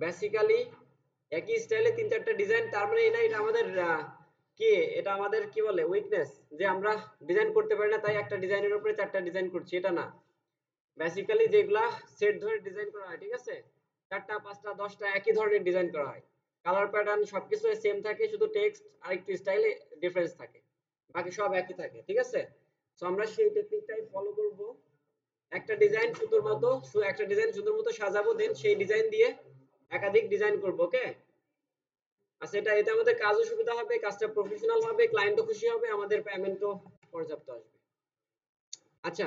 Basically একই স্টাইলে 3-4টা design, তার মানে এটা আমাদের কি, এটা আমাদের কি বলে উইকনেস, যে আমরা ডিজাইন করতে পারি না তাই একটা ডিজাইনের উপরে 4টা ডিজাইন করছি, এটা না। বেসিক্যালি যেগুলা সেট ধরে ডিজাইন করা হয়, ঠিক আছে, 4টা 5টা 10টা একই ধরনের ডিজাইন করা হয়, কালার প্যাটার্ন সবকিছু সেম থাকে, শুধু টেক্সট আর একটু স্টাইলে ডিফারেন্স থাকে, বাকি সব একই থাকে, ঠিক আছে। সো আমরা সেই টেকনিকটাই ফলো করব। একটা ডিজাইন সুন্দর মতো একটা ডিজাইন সুন্দর মতো সাজাবো, দেন সেই ডিজাইন দিয়ে একাধিক ডিজাইন করব, ওকে। আচ্ছা, এটা আমাদের কাজও সুবিধা হবে, কাজটা প্রফেশনাল হবে, ক্লায়েন্টও খুশি হবে, আমাদের পেমেন্টও পর্যাপ্ত আসবে। আচ্ছা,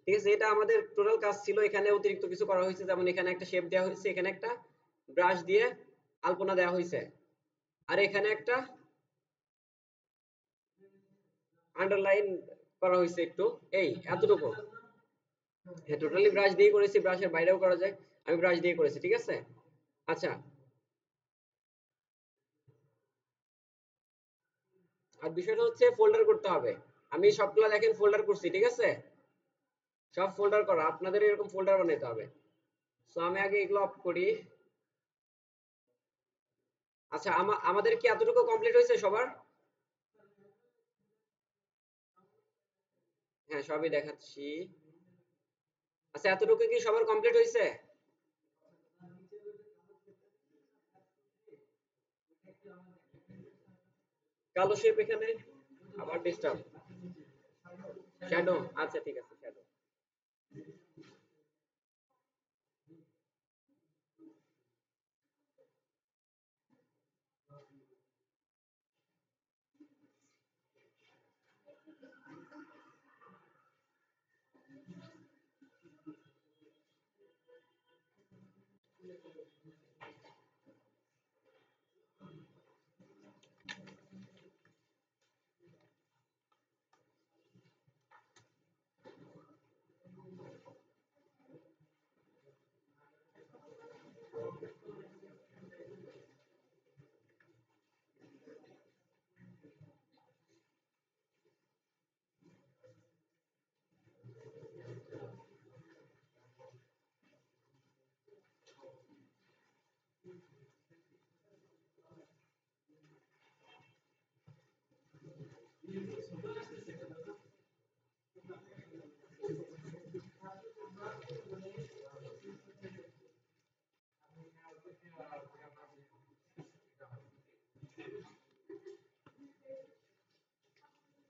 ঠিক আছে, এটা আমাদের টোটাল কাজ ছিল। এখানে অতিরিক্ত কিছু করা হয়েছে, যেমন এখানে একটা শেপ দেওয়া হয়েছে, এখানে একটা ব্রাশ দিয়ে আলপনা দেওয়া হয়েছে, আর এখানে একটা আন্ডারলাইন করা হয়েছে একটু, এই এতটুকু। হ্যাঁ, টোটালি ব্রাশ দিয়ে করেছি, ব্রাশের বাইরেও করা যায়, আমি ব্রাশ দিয়ে করেছি, ঠিক আছে। আচ্ছা, আর বিষয়টা হচ্ছে ফোল্ডার করতে হবে। আমি সবগুলা দেখেন ফোল্ডার করছি, ঠিক আছে, সব ফোল্ডার করা, আপনাদের এরকম ফোল্ডার বানাইতে হবে। সো আমি আগে এগুলো অফ করি। আচ্ছা, আমাদের কি এতটুকু কমপ্লিট হয়েছে সবার? হ্যাঁ, সবই দেখাচ্ছি। আচ্ছা, এতটুকু কি সবার কমপ্লিট হয়েছে? কালো শেপ এখানে আবার ডিস্টার্ব, শ্যাডো, আচ্ছা ঠিক আছে, শ্যাডো।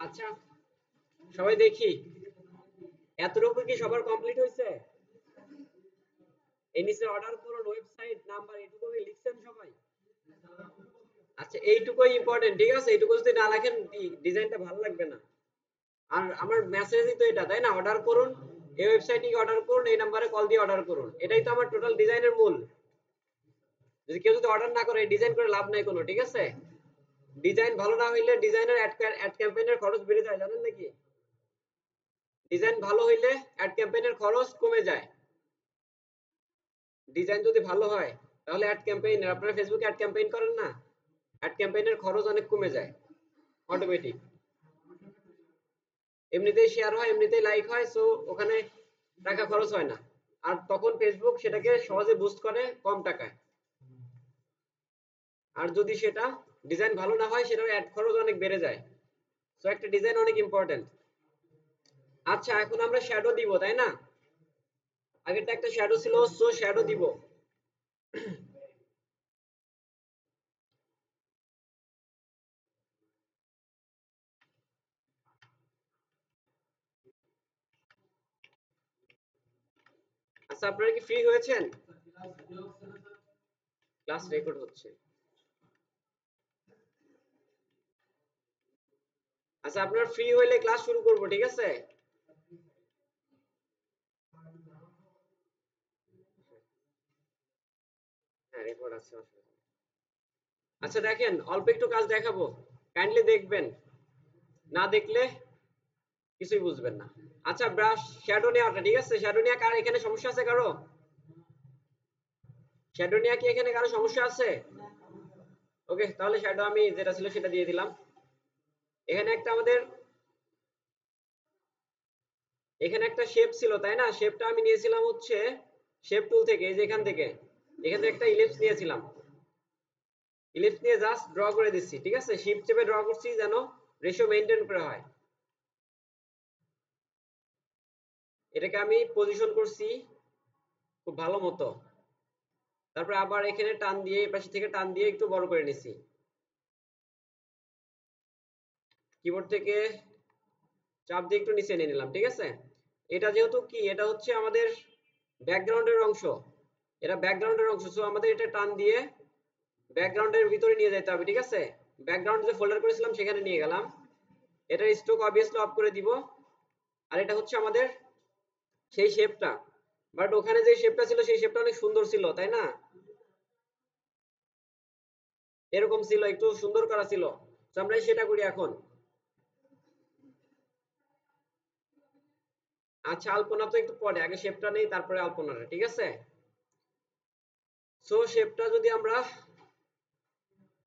আচ্ছা, সবাই দেখি এতটুকু কি সবার কমপ্লিট হয়েছে? এই নিচে অর্ডার করুন, ওয়েবসাইট নাম্বার, এটুকু কি লিখছেন সবাই? আচ্ছা, এইটুকুই ইম্পর্টেন্ট, ঠিক আছে, এইটুকু যদি না লেখেন ডিজাইনটা ভালো লাগবে না। আর আমার মেসেজই তো এটা, তাই না, অর্ডার করুন, এই ওয়েবসাইটে গিয়ে অর্ডার করুন, এই নাম্বারে কল দিয়ে অর্ডার করুন, এটাই তো আমার টোটাল ডিজাইনের মূল। যদি কেউ যদি অর্ডার না করে, ডিজাইন করে লাভ নাই কোনো, ঠিক আছে। ডিজাইন ভালো না হইলে ডিজাইনের অ্যাড ক্যাম্পেইনের খরচ বেড়ে যায়, জানেন নাকি? ডিজাইন ভালো হইলে অ্যাড ক্যাম্পেইনের খরচ কমে যায়। ডিজাইন যদি ভালো হয় তাহলে অ্যাড ক্যাম্পেইনের, আপনারা ফেসবুকে অ্যাড ক্যাম্পেইন করেন না, অ্যাড ক্যাম্পেইনের খরচ অনেক কমে যায় অটোমেটিক। এমনিতেই শেয়ার হয়, এমনিতেই লাইক হয়, সো ওখানে টাকা খরচ হয় না। আর তখন ফেসবুক সেটাকে সহজে বুস্ট করে কম টাকায়। আর যদি সেটা ডিজাইন ভালো না হয়, সেটার অ্যাড খরচ অনেক বেড়ে যায়। সো একটা ডিজাইন অনেক ইম্পর্টেন্ট। আচ্ছা, এখন আমরা শ্যাডো দিব, তাই না? আগেরটা একটা শ্যাডো ছিল, সো শ্যাডো দিব। আচ্ছা, আপনারা কি ফ্রি হয়েছেন? ক্লাস রেকর্ড হচ্ছে। আচ্ছা, আপনারা ফ্রি হইলে ক্লাস শুরু করব, ঠিক আছে। হ্যাঁ, রেকর্ড আছে, অসুবিধা নেই। আচ্ছা, দেখেন অল্প একটু কাজ দেখাবো, কাইন্ডলি দেখবেন, না দেখলে কিছুই বুঝবেন না। আচ্ছা, ব্রাশ শ্যাডো নেওয়াটা, ঠিক আছে, শ্যাডো নেওয়া কার এখানে সমস্যা আছে কারো? শ্যাডো নেওয়া কি এখানে কারো সমস্যা আছে? ওকে, তাহলে শ্যাডো আমি যেটা ছিল সেটা দিয়ে দিলাম। এখানে একটা আমাদের এখানে একটা শেপ ছিল, তাই না, শেপটা আমি নিয়েছিলাম হচ্ছে শেপ টুল থেকে, এই যে এখান থেকে। এখান থেকে একটা ইলিপস নিয়েছিলাম, ইলিপস নিয়ে জাস্ট ড্র করে দিচ্ছি, ঠিক আছে, শিফট চেপে ড্র করছি যেন রেশিও মেইনটেইন করে হয়। এটাকে আমি পজিশন করছি খুব ভালো মতো, তারপর আবার এখানে টান দিয়ে এই পাশে থেকে টান দিয়ে একটু বড় করে নিছি, কিবোর্ড থেকে চাপ দিয়ে একটু নিচে নিয়ে নিলাম, ঠিক আছে। এটা যেহেতু কি, এটা হচ্ছে আমাদের ব্যাকগ্রাউন্ডের অংশ, এটা ব্যাকগ্রাউন্ডের অংশ, সো আমাদের এটা টান দিয়ে ব্যাকগ্রাউন্ডের ভিতরে নিয়ে যেতে হবে, ঠিক আছে। ব্যাকগ্রাউন্ড যে ফোল্ডার করেছিলাম সেখানে নিয়ে গেলাম, এটার স্ট্রোক অবভিয়াসলি অফ করে দিব। আর এটা হচ্ছে আমাদের সেই শেপটা, বাট ওখানে যে শেপটা ছিল সেই শেপটা অনেক সুন্দর ছিল, তাই না? এরকম ছিল, একটু সুন্দর করা ছিল, তো আমরা সেটা করি এখন। আচ্ছা, আলপনা তো একটু পরে, আগে শেপটা নেই তারপরে আলপনাটা, ঠিক আছে। সো শেপটা যদি আমরা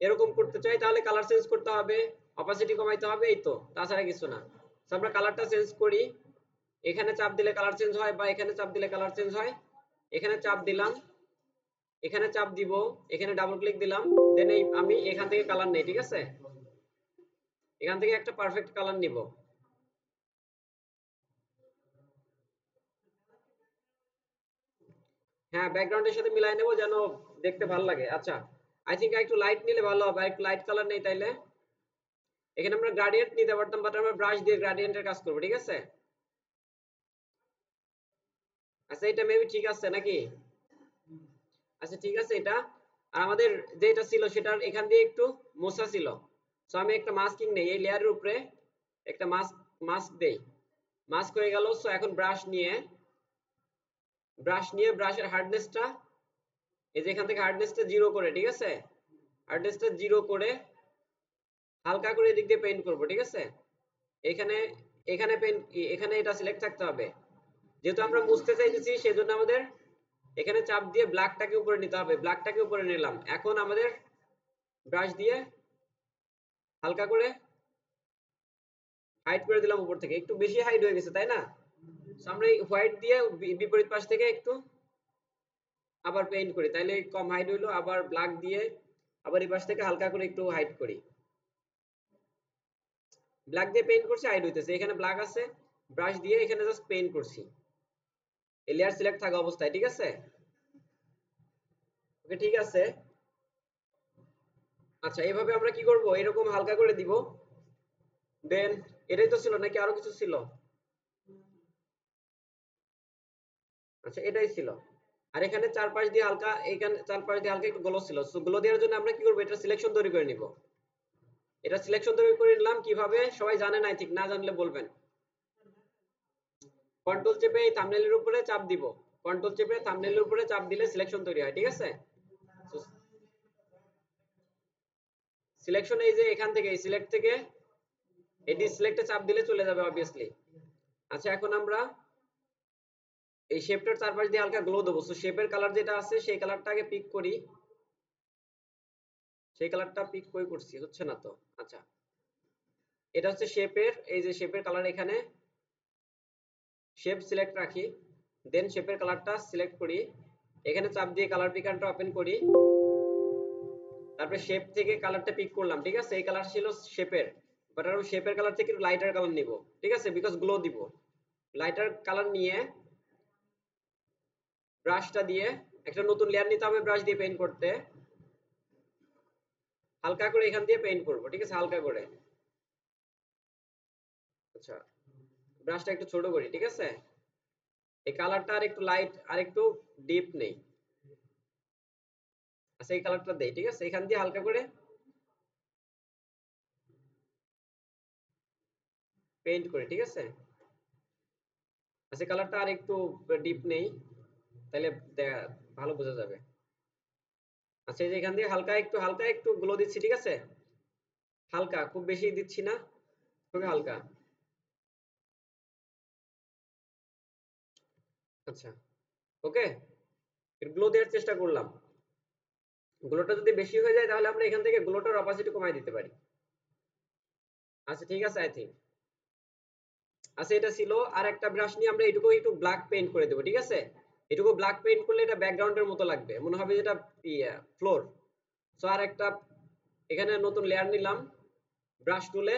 এরকম করতে চাই তাহলে কালার চেঞ্জ করতে হবে, অপাসিটি কমাইতে হবে, এই তো, তাছাড়া কিছু না। তো আমরা কালারটা চেঞ্জ করি, এখানে চাপ দিলে কালার চেঞ্জ হয় বা এখানে চাপ দিলে কালার চেঞ্জ হয়। এখানে চাপ দিলাম, এখানে চাপ দিব, এখানে ডাবল ক্লিক দিলাম, দেন এই আমি এখান থেকে কালার নেই, ঠিক আছে, এখান থেকে একটা পারফেক্ট কালার নিব। হ্যাঁ, ব্যাকগ্রাউন্ডের সাথে মিলাই নেব যেন দেখতে ভালো লাগে। আচ্ছা, আই থিঙ্ক একটু লাইট নিলে ভালো হবে, একটু লাইট কালার নেই তাইলে। এখানে আমরা গ্রাডিয়েন্ট নিতে পারতাম, বাট আমরা ব্রাশ দিয়ে গ্রাডিয়েন্টের কাজ করব, ঠিক আছে। আচ্ছা, এটা মেবি ঠিক আছে নাকি? আচ্ছা ঠিক আছে এটা। আর আমাদের যেটা ছিল সেটার এখান দিয়ে একটু মোছা ছিল, সো আমি একটা মাস্কিং নেই, এই লেয়ারের উপরে একটা মাস্ক মাস্ক দেই, মাস্ক হয়ে গেল। সো এখন ব্রাশ নিয়ে ব্রাশের হার্ডনেসটা, এই যে এখান থেকে হার্ডনেসটা জিরো করে, ঠিক আছে, হার্ডনেসটা জিরো করে হালকা করে এদিক দিয়ে পেইন্ট করব, ঠিক আছে। এখানে এখানে পেইন্ট, এখানে এটা সিলেক্ট থাকতে হবে, যেহেতু আমরা মুছতে চাইতেছি সেজন্য আমাদের এখানে চাপ দিয়ে ব্ল্যাকটাকে উপরে নিতে হবে, ব্ল্যাকটাকে উপরে নিলাম। এখন আমাদের ব্রাশ দিয়ে হালকা করে হাইড করে দিলাম, উপর থেকে একটু বেশি হাইড হয়ে গেছে, তাই না? So আমরা এই হোয়াইট দিয়ে বিপরীত পাশ থেকে একটু আবার পেইন্ট করি, তাইলে কম হাইড হইলো, আবার ব্ল্যাক দিয়ে আবার এই পাশ থেকে হালকা করে একটু হাইড করি, ব্ল্যাক দিয়ে পেইন্ট করছি, হাইড হইতেছে, এখানে ব্ল্যাক আছে, ব্রাশ দিয়ে এখানে জাস্ট পেইন্ট করছি এই লেয়ার সিলেক্ট থাকা অবস্থায়, ঠিক আছে। ওকে, ঠিক আছে। আচ্ছা, এইভাবে আমরা কি করব, এরকম হালকা করে দিব, দেন এটাই তো ছিল নাকি আরো কিছু ছিল? আচ্ছা, এটাই ছিল। আর এখানে চারপাশ দিয়ে হালকা, এখানে চারপাশ দিয়ে হালকা একটু গ্লো ছিল, সো গ্লো দেওয়ার জন্য আমরা কি করব, এটা সিলেকশন তৈরি করে নিব। এটা সিলেকশন তৈরি করে নিলাম কিভাবে, সবাই জানে না, ঠিক না জানলে বলবেন। কন্ট্রোল চেপে এই থাম্বনেলের উপরে চাপ দিব, কন্ট্রোল চেপে থাম্বনেলের উপরে চাপ দিলে সিলেকশন তৈরি হয়, ঠিক আছে। সিলেকশন এই যে এখান থেকে, এই সিলেক্ট থেকে এটি সিলেক্টে চাপ দিলে চলে যাবে অবভিয়াসলি। আচ্ছা, এখন আমরা এই শেপটার চারপাশ দিয়ে হালকা গ্লো দেবো, সো শেপের কালার যেটা আছে সেই কালারটা আগে পিক করি, সেই কালারটা পিক কই করছি, হচ্ছে না তো। আচ্ছা, এটা হচ্ছে শেপের, এই যে শেপের কালার, এখানে শেপ সিলেক্ট রাখি, দেন শেপের কালারটা সিলেক্ট করি, এখানে চাপ দিয়ে কালার পিকারটা ওপেন করি, তারপরে শেপ থেকে কালারটা পিক করলাম, ঠিক আছে, এই কালার ছিল শেপের, বাট আমি শেপের কালার থেকে একটু লাইটার কালার নিব, ঠিক আছে, বিকজ গ্লো দিব। লাইটার কালার নিয়ে ব্রাশটা দিয়ে একটা নতুন লেয়ার নিতে হবে, ব্রাশ দিয়ে পেইন্ট করতে, হালকা করে এখান দিয়ে পেইন্ট করব, ঠিক আছে, হালকা করে। আচ্ছা, ব্রাশটা একটু ছোট করি, ঠিক আছে, এই কালারটা আর একটু লাইট আর একটু ডিপ নেই। আচ্ছা, এই কালারটা দেই, ঠিক আছে, এখান দিয়ে হালকা করে পেইন্ট করি, ঠিক আছে। আচ্ছা, কালারটা আর একটু ডিপ নেই, তাহলে ভালো বোঝা যাবে। আচ্ছা, এই যে এখান দিয়ে হালকা একটু গ্লো দিচ্ছি, ঠিক আছে, হালকা, খুব বেশি দিচ্ছি না, খুবই হালকা। আচ্ছা, ওকে, গ্লো দেওয়ার চেষ্টা করলাম। গ্লোটা যদি বেশি হয়ে যায় তাহলে আমরা এখান থেকে গ্লোটার অপাসিটি কমাই দিতে পারি। আচ্ছা ঠিক আছে, আই থিঙ্ক। আচ্ছা, এটা ছিল। আর একটা ব্রাশ নিয়ে আমরা এটুকু একটু ব্ল্যাক পেইন্ট করে দেবো, ঠিক আছে। এটুকু ব্ল্যাক পেইন্ট করলে এটা ব্যাকগ্রাউন্ডের মতো লাগবে, মনে হবে যেটা ফ্লোর। সো আর একটা এখানে নতুন লেয়ার নিলাম, ব্রাশ টুলে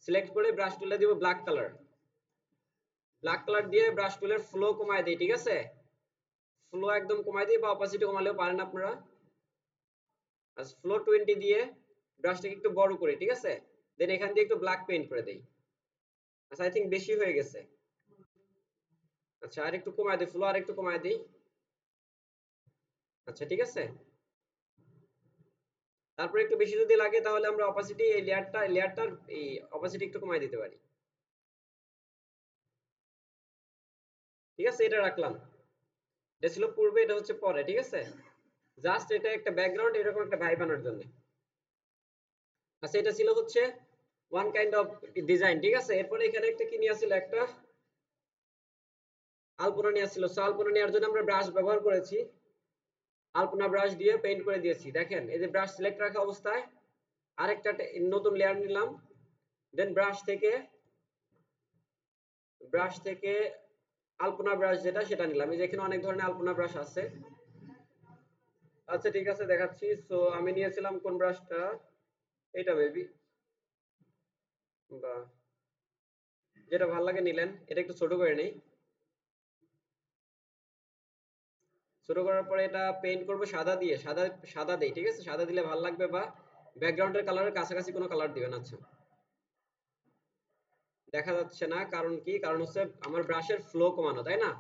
সিলেক্ট করে ব্রাশ টুলে দিব ব্ল্যাক কালার। ব্ল্যাক কালার দিয়ে ব্রাশ টুলের ফ্লো কমায় দেই, ঠিক আছে? ফ্লো একদম কমায় দিই বা অপাসিটি কমালেও পারেন আপনারা। আর ফ্লো 20 দিয়ে ব্রাশটাকে একটু বড় করি, ঠিক আছে? দেন এখান দিয়ে একটু ব্ল্যাক পেইন্ট করে দেই। আচ্ছা, আই থিংক বেশি হয়ে গেছে। আচ্ছা, আর একটু কমায় দিই, ফ্লো আর একটু কমায় দিই। আচ্ছা, ঠিক আছে। তারপরে একটু বেশি যদি লাগে তাহলে আমরা অপাসিটি এই লেয়ারটার এই অপাসিটি একটু কমায় দিতে পারি, ঠিক আছে? এটা রাখলাম। এটা ছিল পূর্বে, এটা হচ্ছে পরে, ঠিক আছে? জাস্ট এটা একটা ব্যাকগ্রাউন্ড এরকম একটা ভাইব আনার জন্য। আচ্ছা, এটা ছিল হচ্ছে ওয়ান কাইন্ড অফ ডিজাইন, ঠিক আছে? এরপরে এখানে একটা কি নিয়ে আসছিল, একটা আলপনা নিয়ে আসছিল। সো আলপনা নেওয়ার জন্য আমরা ব্রাশ ব্যবহার করেছি, আলপনা ব্রাশ দিয়ে পেইন্ট করে দিয়েছি। দেখেন এই যে ব্রাশ সিলেক্ট রাখা অবস্থায় আরেকটা নতুন লেয়ার নিলাম, দেন ব্রাশ থেকে আলপনা ব্রাশ যেটা সেটা নিলাম। এই যে এখানে অনেক ধরনের আলপনা ব্রাশ আছে। আচ্ছা, ঠিক আছে, দেখাচ্ছি। সো আমি নিয়েছিলাম কোন ব্রাশটা, এটা মেবি, বা যেটা ভালো লাগে নিলেন। এটা একটু ছোট করে নেই। ছোট করার পরে এটা পেইন্ট করব সাদা দিয়ে, সাদা সাদা দেই, ঠিক আছে? সাদা দিলে ভালো লাগবে, বা ব্যাকগ্রাউন্ডের কালারের কাছাকাছি কোনো কালার দিবেন। আচ্ছা, দেখা যাচ্ছে না, কারণ কি? কারণ হচ্ছে আমার ব্রাশের ফ্লো কমানো, তাই না?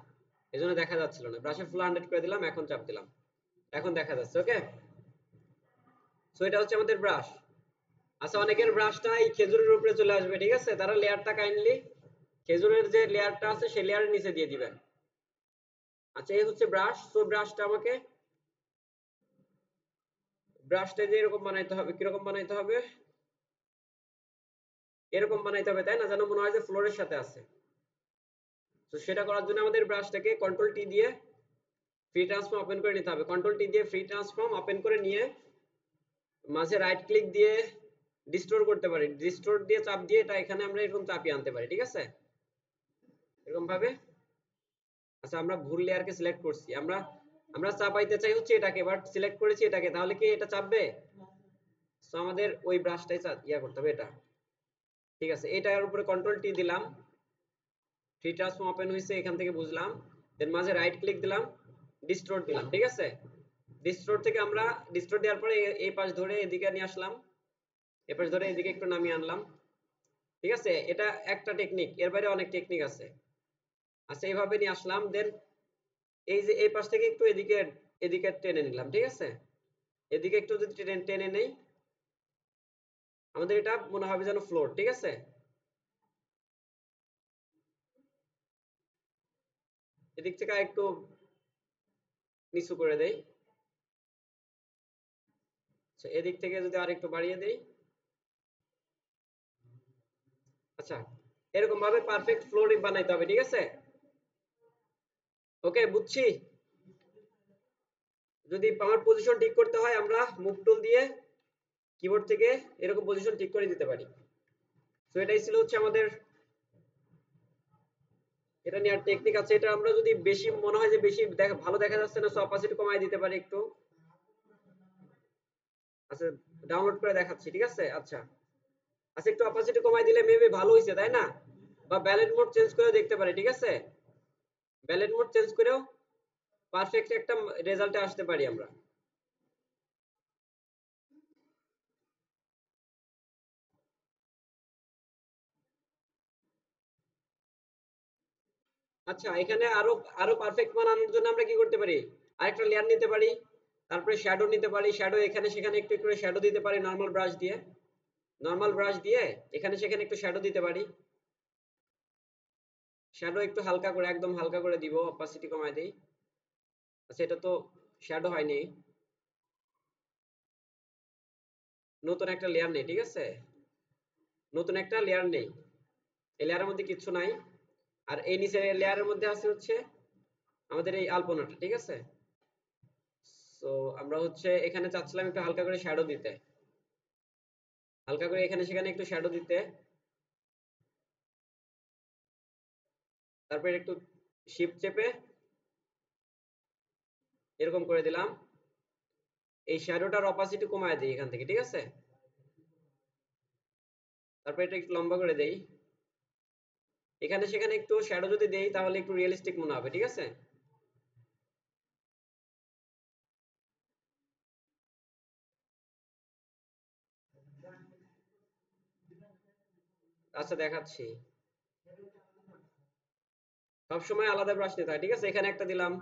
এজন্য দেখা যাচ্ছিল না। ব্রাশের ফ্লো 100 করে দিলাম, এখন চাপ দিলাম, এখন দেখা যাচ্ছে। ওকে, সো এটা হচ্ছে আমাদের ব্রাশ। আচ্ছা, অনেকের ব্রাশটা এই খেজুরের উপরে চলে আসবে, ঠিক আছে? তারা লেয়ারটা কাইন্ডলি খেজুরের যে লেয়ারটা আছে সেই লেয়ারের নিচে দিয়ে দিবেন। আচ্ছা, এই হচ্ছে ব্রাশ। সো ব্রাশটা যে এরকম বানাইতে হবে। কিরকম বানাইতে হবে? এরকম বানাইতে হবে, তাই না? যেন মনে হয় যে ফ্লোরের সাথে আছে। তো সেটা করার জন্য আমাদের ব্রাশটাকে কন্ট্রোল টি দিয়ে ফ্রি ট্রান্সফর্ম ওপেন করে নিতে হবে। কন্ট্রোল টি দিয়ে ফ্রি ট্রান্সফর্ম ওপেন করে নিয়ে মাঝে রাইট ক্লিক দিয়ে ডিস্টোর করতে পারি। ডিস্টোর দিয়ে চাপ দিয়ে এটা এখানে আমরা এরকম চাপিয়ে আনতে পারি, ঠিক আছে? এরকম ভাবে। আচ্ছা, আমরা ভুল লেয়ারকে সিলেক্ট করছি। আমরা আমরা চাপাইতে চাই হচ্ছে এটাকে, বাট সিলেক্ট করেছি এটাকে, তাহলে কি এটা চাপবে? সো আমাদের ওই ব্রাশটাই করতে হবে, এটা। ঠিক আছে, এটার উপরে কন্ট্রোল টি দিলাম, ফ্রি ট্রান্সফর্ম ওপেন হয়েছে, এখান থেকে বুঝলাম। দেন মাঝে রাইট ক্লিক দিলাম, ডিস্টোর দিলাম, ঠিক আছে? ডিস্টোর থেকে আমরা ডিস্টোর দেওয়ার পরে এই পাশ ধরে এদিকে নিয়ে আসলাম, এই পাশ ধরে এদিকে একটু নামিয়ে আনলাম, ঠিক আছে? এটা একটা টেকনিক, এর বাইরে অনেক টেকনিক আছে। আচ্ছা, এইভাবে নিয়ে আসলাম। দেন এই যে এই পাশ থেকে একটু এদিকে এদিকে টেনে নিলাম, ঠিক আছে? এদিকে একটু যদি টেনে টেনে নেই, আমাদের এটা মনে হবে যেন ফ্লোর, ঠিক আছে? এদিক থেকে একটু নিচু করে দেই। আচ্ছা, এদিক থেকে যদি আর একটু বাড়িয়ে দেই। আচ্ছা, এরকম ভাবে পারফেক্ট ফ্লোর বানাইতে হবে, ঠিক আছে? ওকে, বুঝছি। যদি আমার পজিশন ঠিক করতে হয়, আমরা মুভ টুল দিয়ে কিবোর্ড থেকে এরকম পজিশন ঠিক করে দিতে পারি। তো এটাই ছিল হচ্ছে আমাদের এটা নেওয়ার টেকনিক। আছে, এটা আমরা যদি বেশি মনে হয় যে বেশি ভালো দেখা যাচ্ছে না, সো অপাসিটি কমায় দিতে পারি একটু। আচ্ছা, ডাউনলোড করে দেখাচ্ছি, ঠিক আছে? আচ্ছা, আচ্ছা, একটু অপাসিটি কমায় দিলে মেবি ভালো হয়েছে, তাই না? বা ব্যালেন্স মোড চেঞ্জ করে দেখতে পারি, ঠিক আছে? ব্যালেন্স মোড চেঞ্জ করেও পারফেক্ট একটা রেজাল্টে আসতে পারি আমরা। আচ্ছা, এখানে আরো আরো পারফেক্ট বানানোর জন্য আমরা কি করতে পারি? আরেকটা লেয়ার নিতে পারি, তারপরে শ্যাডো নিতে পারি। শ্যাডো এখানে সেখানে একটু একটু শ্যাডো দিতে পারি নরমাল ব্রাশ দিয়ে। নরমাল ব্রাশ দিয়ে এখানে সেখানে একটু শ্যাডো দিতে পারি। শ্যাডো একটু হালকা করে, একদম হালকা করে দিব, অপাসিটি কমায় দেই। আচ্ছা, এটা তো শ্যাডো হয়নি। নতুন একটা লেয়ার নেই, ঠিক আছে? নতুন একটা লেয়ার নেই, এই লেয়ারের মধ্যে কিছু নাই। আর এই নিচের লেয়ারের মধ্যে আছে হচ্ছে আমাদের এই আলপনাটা, ঠিক আছে? তো আমরা হচ্ছে এখানে চাচ্ছিলাম একটু হালকা করে শ্যাডো দিতে, হালকা করে এখানে সেখানে একটু শ্যাডো দিতে। তারপরে একটু শিফট চেপে এরকম করে দিলাম। এই শ্যাডোটার অপাসিটি কমায় দিই এখান থেকে, ঠিক আছে। তারপর এটা একটু লম্বা করে দেই। এখানে সেখানে একটু শ্যাডো যদি দেই তাহলে একটু রিয়েলিস্টিক মনে হবে, ঠিক আছে। আচ্ছা দেখাচ্ছি। সবসময় আলাদা ব্রাশ নিতে হয়, ঠিক আছে। এখানে একটা দিলাম,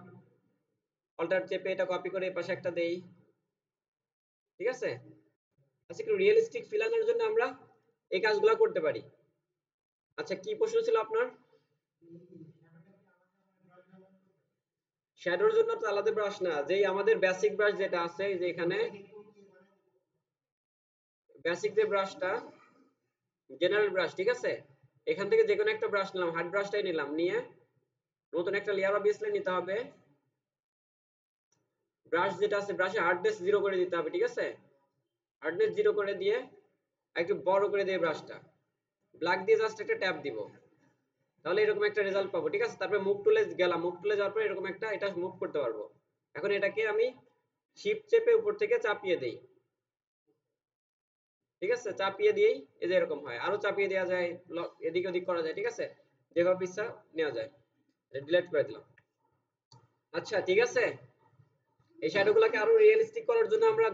অল্টার চেপে এটা কপি করে এই পাশে একটা দেই, ঠিক আছে। আচ্ছা একটু রিয়েলিস্টিক ফিল আনার জন্য আমরা এই কাজগুলো করতে পারি। আচ্ছা কি প্রশ্ন ছিল আপনার? শ্যাডোর জন্য তো আলাদা ব্রাশ না, যেই আমাদের বেসিক ব্রাশ যেটা আছে এই যে এখানে বেসিক যে ব্রাশটা, জেনারেল ব্রাশ, ঠিক আছে। এখান থেকে যে কোনো একটা ব্রাশ নিলাম, হার্ড ব্রাশটাই নিলাম, নিয়ে নতুন একটা লেয়ার অবভিয়াসলি নিতে হবে। ব্রাশ যেটা আছে ব্রাশে হার্ডনেস 0 করে দিতে হবে, ঠিক আছে। হার্ডনেস 0 করে দিয়ে একটু বড় করে দিয়ে ব্রাশটা ব্ল্যাক দিয়ে জাস্ট একটা ট্যাপ দিব, তাহলে এরকম একটা রেজাল্ট পাবো, ঠিক আছে। তারপরে মুভ টুলে গেলাম, মুভ টুলে যাওয়ার পরে এরকম একটা এটা মুভ করতে পারবো। এখন এটাকে আমি শিফট চেপে উপর থেকে চাপিয়ে দেই, ঠিক আছে। চাপিয়ে দিয়েই এই যে এরকম হয়, আরো চাপিয়ে দেওয়া যায়, এদিক ওদিক করা যায়, ঠিক আছে। যেভাবে ইচ্ছা নেওয়া যায়। ডিলিট করে দিলাম। আচ্ছা ঠিক আছে। এই শ্যাডোগুলোকে আরো রিয়েলিস্টিক করার জন্য আমরা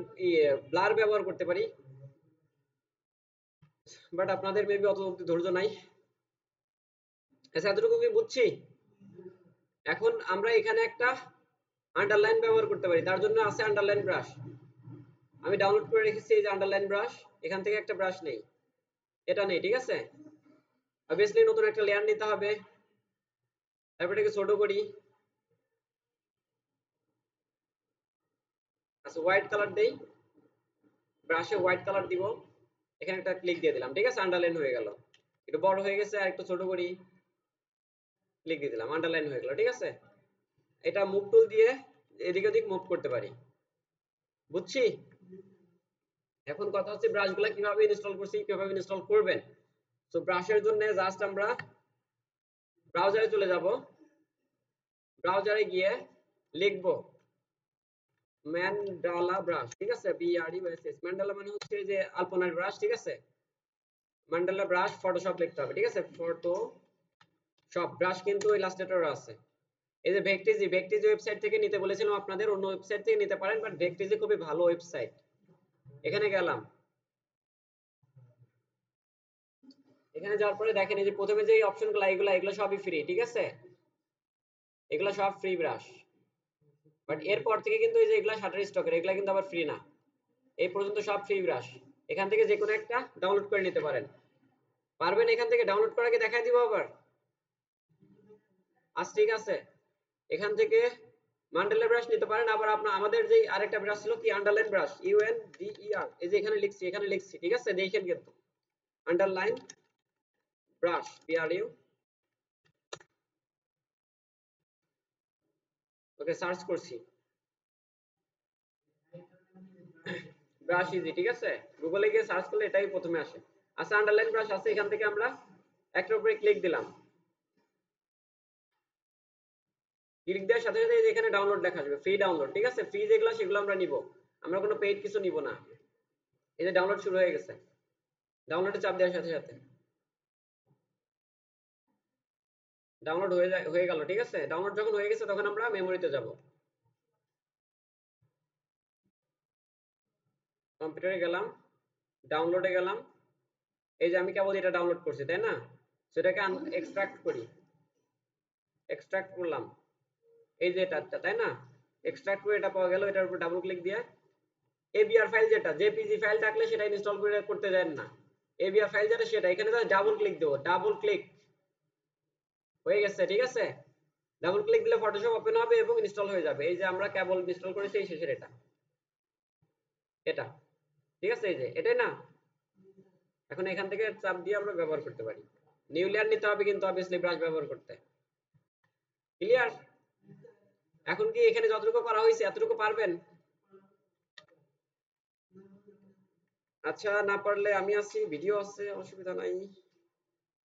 ব্লার ব্যবহার করতে পারি, বাট আপনাদের মেবি অত অব্দি ধৈর্য নাই। আচ্ছা এতটুকু কি বুঝছি। এখন আমরা এখানে একটা আন্ডারলাইন ব্যবহার করতে পারি, তার জন্য আছে আন্ডারলাইন ব্রাশ। আমি ডাউনলোড করে রেখেছি এই যে আন্ডারলাইন ব্রাশ। এখান থেকে একটা ব্রাশ নেই, এটা নেই, ঠিক আছে। অবভিয়াসলি নতুন একটা লেয়ার নিতে হবে। তারপর এটাকে ছোট করি। আচ্ছা হোয়াইট কালার দেই, ব্রাশে হোয়াইট কালার দিব। এখানে একটা ক্লিক দিয়ে দিলাম, ঠিক আছে। আন্ডারলাইন হয়ে গেল, একটু বড় হয়ে গেছে, আর একটু ছোট করি, ক্লিক দিয়ে দিলাম, আন্ডারলাইন হয়ে গেল, ঠিক আছে। এটা মুভ টুল দিয়ে এদিক ওদিক মুভ করতে পারি, বুঝছি। এখন কথা হচ্ছে ব্রাশগুলো কিভাবে ইনস্টল করছি, কিভাবে ইনস্টল করবেন। তো ব্রাশের জন্য জাস্ট আমরা ব্রাউজারে চলে যাব। ব্রাউজারে গিয়ে লিখব ম্যান্ডালা ব্রাশ, ঠিক আছে। BRUSS, ম্যান্ডালা মানে হচ্ছে যে আলপনার ব্রাশ, ঠিক আছে। ম্যান্ডালা ব্রাশ ফটোশপ লিখতে হবে, ঠিক আছে। ফটোশপ ব্রাশ কিন্তু ইলাস্ট্রেটর আছে। এই যে ভেক্টিজি, ভেক্টিজি ওয়েবসাইট থেকে নিতে বলেছিলাম আপনাদের, অন্য ওয়েবসাইট থেকে নিতে পারেন, বাট ভেক্টিজি খুবই ভালো ওয়েবসাইট। এখানে গেলাম, এখানে যাওয়ার পরে দেখেন এই যে প্রথমে যে অপশনগুলো এগুলো সবই ফ্রি, ঠিক আছে। এগুলো সব ফ্রি ব্রাশ, বাট এরপর থেকে কিন্তু এই যে এগুলা শাটার স্টকের, এগুলা কিন্তু আবার ফ্রি না। এই পর্যন্ত সব ফ্রি ব্রাশ। এখান থেকে যে কোনো একটা ডাউনলোড করে নিতে পারেন। পারবেন এখান থেকে ডাউনলোড করাকে দেখাই দিব আবার। আচ্ছা ঠিক আছে। এখান থেকে ম্যান্ডেলা ব্রাশ নিতে পারেন, আবার আপনার আমাদের যে আরেকটা ব্রাশ ছিল কি আন্ডারলাইন ব্রাশ, UNDER, এই যে এখানে লিখছি, ঠিক আছে। দেখেন কিন্তু underline brush, BRU। Okay search করছি, ব্রাশ ইজি, ঠিক আছে। গুগলে গিয়ে সার্চ করলে এটাই প্রথমে আসে। আচ্ছা আন্ডারলাইন ব্রাশ আছে, এখান থেকে আমরা একটার উপরে ক্লিক দিলাম। ক্লিক দেওয়ার সাথে সাথে এখানে ডাউনলোড লেখা আসবে, ফ্রি ডাউনলোড, ঠিক আছে। ফ্রি যেগুলো সেগুলো আমরা নিব, আমরা কোনো পেইড কিছু নিব না। এই যে ডাউনলোড শুরু হয়ে গেছে, ডাউনলোডে চাপ দেওয়ার সাথে সাথে ডাউনলোড হয়ে গেল, ঠিক আছে। ডাউনলোড যখন হয়ে গেছে তখন আমরা মেমোরিতে যাব। কম্পিউটারে গেলাম, ডাউনলোডে গেলাম। এই যে আমি কেবল এটা ডাউনলোড করছি, তাই না। সেটাকে এক্সট্রাক্ট করি, এক্সট্রাক্ট করলাম, এই যে এটা, তাই না। এক্সট্রাক্ট করে এটা পাওয়া গেল, এটার উপর ডাবল ক্লিক দিয়ে ABR ফাইল যেটা জেপিজি ফাইল থাকলে সেটা ইনস্টল করে করতে দেন না। ABR ফাইল যেটা সেটা এখানে ডাবল ক্লিক দেবো, ডাবল ক্লিক হয়ে গেছে, ঠিক আছে। ডাবল ক্লিক দিলে ফটোশপ ওপেন হবে এবং ইনস্টল হয়ে যাবে। এই যে আমরা কেবল ইনস্টল করেছি এই শেষের এটা, এটা, ঠিক আছে। এই যে এটাই না। এখন এখান থেকে চাপ দিয়ে আমরা ব্যবহার করতে পারি। নিউ লেয়ার নিতে হবে কিন্তু অবভিয়াসলি ব্রাশ ব্যবহার করতে। ক্লিয়ার। এখন কি এখানে যতটুকু করা হয়েছে এতটুকু পারবেন? আচ্ছা না পারলে আমি আছি, ভিডিও আছে, অসুবিধা নাই।